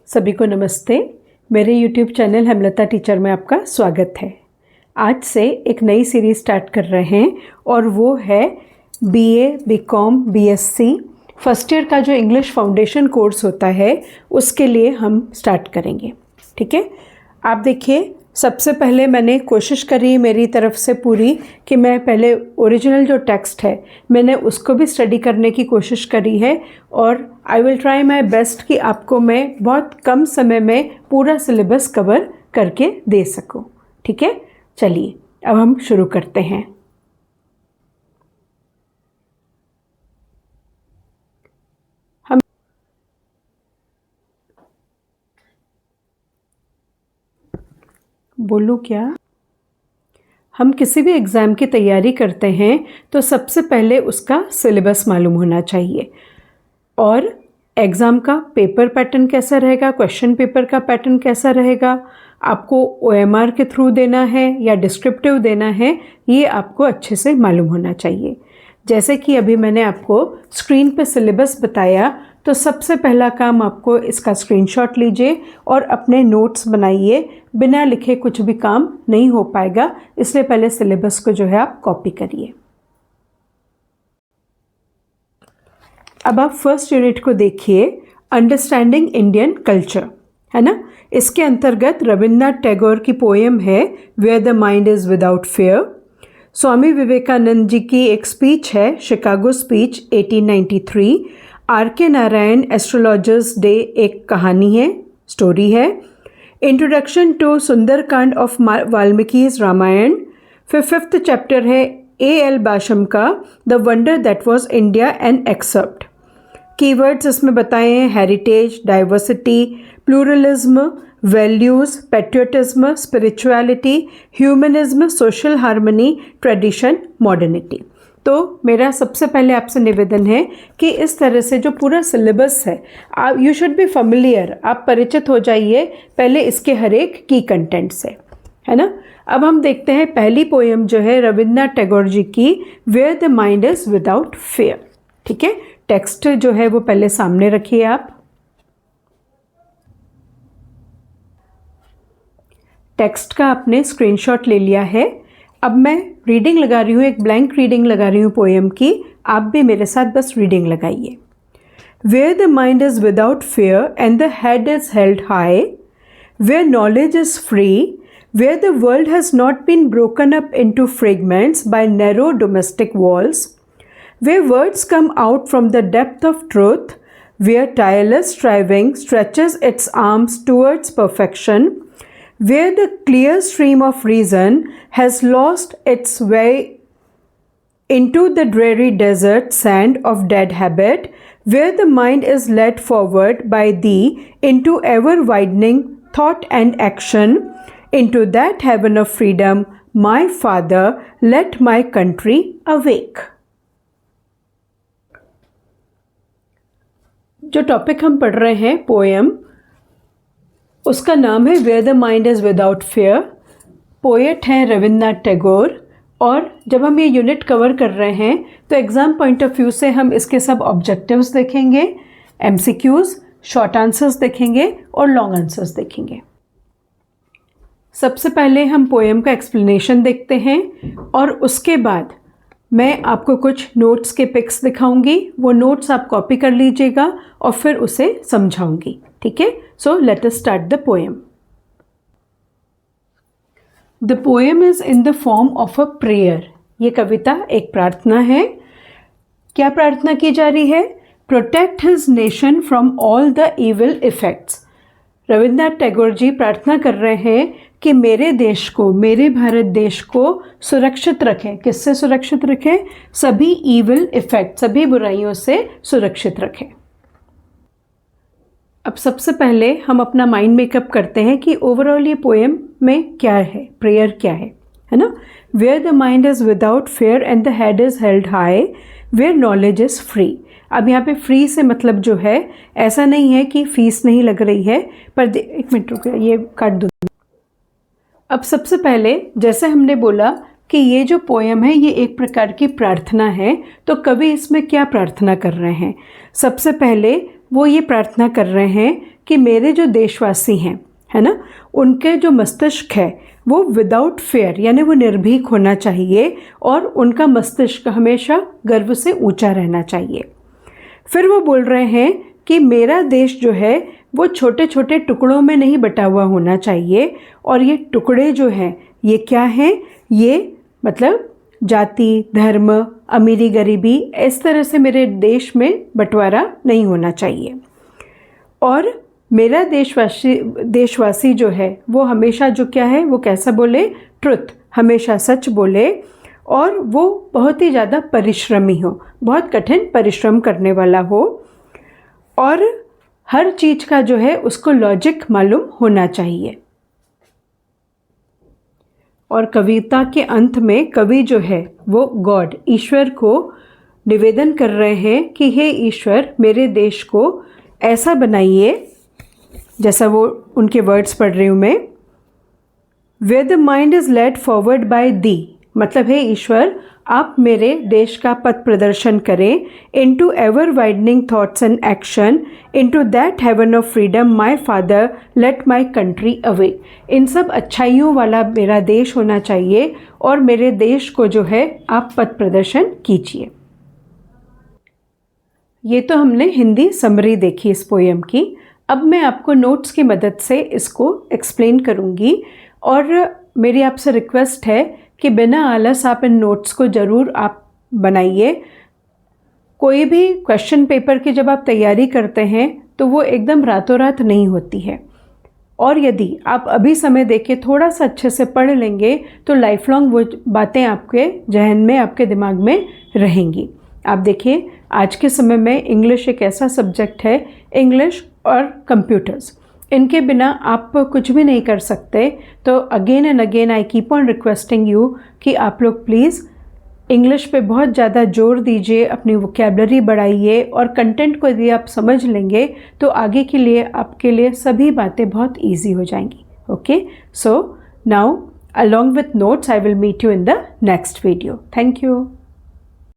सभी को नमस्ते। मेरे YouTube चैनल हेमलता टीचर में आपका स्वागत है। आज से एक नई सीरीज़ स्टार्ट कर रहे हैं और वो है BA, BCom, BSc first year का जो इंग्लिश फाउंडेशन कोर्स होता है उसके लिए हम स्टार्ट करेंगे। ठीक है, आप देखिए, सबसे पहले मैंने कोशिश करी मेरी तरफ से पूरी कि मैं पहले ओरिजिनल जो टेक्स्ट है मैंने उसको भी स्टडी करने की कोशिश करी है और I will try my best कि आपको मैं बहुत कम समय में पूरा सिलेबस कवर करके दे सकूं। ठीक है, चलिए अब हम शुरू करते हैं। बोलूँ क्या? हम किसी भी एग्ज़ाम की तैयारी करते हैं तो सबसे पहले उसका सिलेबस मालूम होना चाहिए और एग्ज़ाम का पेपर पैटर्न कैसा रहेगा, क्वेश्चन पेपर का पैटर्न कैसा रहेगा, आपको OMR के थ्रू देना है या डिस्क्रिप्टिव देना है, ये आपको अच्छे से मालूम होना चाहिए। जैसे कि अभी मैंने आपको स्क्रीन पे सिलेबस बताया, तो सबसे पहला काम आपको इसका स्क्रीनशॉट लीजिए और अपने नोट्स बनाइए। बिना लिखे कुछ भी काम नहीं हो पाएगा, इसलिए पहले सिलेबस को जो है आप कॉपी करिए। अब आप फर्स्ट यूनिट को देखिए, अंडरस्टैंडिंग इंडियन कल्चर, है ना। इसके अंतर्गत रविन्द्रनाथ टैगोर की पोएम है where the mind is without fear. Swami Vivekananda ji की एक स्पीच है, Chicago speech 1893। RK Narayan astrologer's day एक कहानी है, स्टोरी है। Introduction to Sundarkand of Valmiki's Ramayana. फिर 5th चैप्टर है A.L. बाशम का the wonder that was India and except. Keywords इसमें बताए हैं heritage, diversity, pluralism, values, patriotism, spirituality, humanism, social harmony, tradition, modernity. तो मेरा सबसे पहले आपसे निवेदन है कि इस तरह से जो पूरा सिलेबस है आप यू शुड बी फेमिलियर, आप परिचित हो जाइए पहले इसके हर एक की कंटेंट से, है ना। अब हम देखते हैं पहली पोएम जो है रविन्द्रनाथ टैगोर जी की, where the mind is without fear. ठीक है, टेक्स्ट जो है वो पहले सामने रखिए आप। टेक्स्ट का आपने स्क्रीनशॉट ले लिया है। अब मैं रीडिंग लगा रही हूँ, एक ब्लैंक रीडिंग लगा रही हूँ पोएम की, आप भी मेरे साथ बस रीडिंग लगाइए। Where the mind is without fear and the head is held high, where knowledge is free, where the world has not been broken up into fragments by narrow domestic walls, where words come out from the depth of truth, where tireless striving stretches its arms towards perfection, where the clear stream of reason has lost its way into the dreary desert sand of dead habit, where the mind is led forward by thee into ever-widening thought and action, into that heaven of freedom, my Father, let my country awake. जो topic हम पढ़ रहे हैं poem, उसका नाम है where the mind is without fear. Poet हैं रविन्द्रनाथ टैगोर। और जब हम ये यूनिट कवर कर रहे हैं तो एग्ज़ाम पॉइंट ऑफ व्यू से हम इसके सब ऑब्जेक्टिव्स देखेंगे, MCQs, शॉर्ट आंसर्स देखेंगे और लॉन्ग आंसर्स देखेंगे। सबसे पहले हम पोएम का एक्सप्लेनेशन देखते हैं और उसके बाद मैं आपको कुछ नोट्स के पिक्स दिखाऊंगी, वो नोट्स आप कॉपी कर लीजिएगा और फिर उसे समझाऊंगी। ठीक है, so let us start the poem. The poem is in the form of a prayer. ये कविता एक प्रार्थना है। क्या प्रार्थना की जा रही है? Protect his nation from all the evil effects. Rabindranath Tagore ji प्रार्थना कर रहे हैं कि मेरे देश को, मेरे भारत देश को सुरक्षित रखें। किससे सुरक्षित रखें? सभी ईविल इफेक्ट, सभी बुराइयों से सुरक्षित रखें। अब सबसे पहले हम अपना माइंड मेकअप करते हैं कि ओवरऑल ये पोएम में क्या है, प्रेयर क्या है ना। Where the mind is without fear and the head is held high, where knowledge is free. अब यहाँ पे फ्री से मतलब जो है, ऐसा नहीं है कि फीस नहीं लग रही है, पर एक मिनट रुको, ये काट दूँ। अब सबसे पहले जैसे हमने बोला कि ये जो पोएम है ये एक प्रकार की प्रार्थना है, तो कवि इसमें क्या प्रार्थना कर रहे हैं? सबसे पहले वो ये प्रार्थना कर रहे हैं कि मेरे जो देशवासी हैं, है ना, उनके जो मस्तिष्क है वो विदाउट फेयर यानी वो निर्भीक होना चाहिए और उनका मस्तिष्क हमेशा गर्व से ऊंचा रहना चाहिए। फिर वो बोल रहे हैं कि मेरा देश जो है वो छोटे छोटे टुकड़ों में नहीं बटा हुआ होना चाहिए, और ये टुकड़े जो हैं ये क्या हैं, ये मतलब जाति, धर्म, अमीरी, गरीबी, इस तरह से मेरे देश में बंटवारा नहीं होना चाहिए। और मेरा देशवासी जो है वो हमेशा जो क्या है वो कैसा बोले, ट्रुथ, हमेशा सच बोले, और वो बहुत ही ज़्यादा परिश्रमी हो, बहुत कठिन परिश्रम करने वाला हो, और हर चीज़ का जो है उसको लॉजिक मालूम होना चाहिए। और कविता के अंत में कवि जो है वो गॉड, ईश्वर को निवेदन कर रहे हैं कि हे ईश्वर, मेरे देश को ऐसा बनाइए, जैसा वो उनके वर्ड्स पढ़ रही हूँ मैं, where the mind is led forward by thee, मतलब हे ईश्वर आप मेरे देश का पथ प्रदर्शन करें, into ever widening thoughts and action, into that heaven of freedom my father let my country away. इन सब अच्छाइयों वाला मेरा देश होना चाहिए और मेरे देश को जो है आप पथ प्रदर्शन कीजिए। ये तो हमने हिंदी समरी देखी इस पोएम की। अब मैं आपको नोट्स की मदद से इसको एक्सप्लेन करूँगी, और मेरी आपसे रिक्वेस्ट है कि बिना आलस आप इन नोट्स को ज़रूर आप बनाइए। कोई भी क्वेश्चन पेपर की जब आप तैयारी करते हैं तो वो एकदम रातों रात नहीं होती है, और यदि आप अभी समय देके थोड़ा सा अच्छे से पढ़ लेंगे तो लाइफ लॉन्ग वो बातें आपके जहन में, आपके दिमाग में रहेंगी। आप देखिए आज के समय में इंग्लिश एक ऐसा सब्जेक्ट है, इंग्लिश और कंप्यूटर्स, इनके बिना आप कुछ भी नहीं कर सकते। तो again and again I keep on requesting you कि आप लोग प्लीज़ इंग्लिश पे बहुत ज़्यादा जोर दीजिए, अपनी वोकैबलरी बढ़ाइए, और कंटेंट को यदि आप समझ लेंगे तो आगे के लिए आपके लिए सभी बातें बहुत ईजी हो जाएंगी। Okay, so now along with notes I will meet you in the next video. Thank you.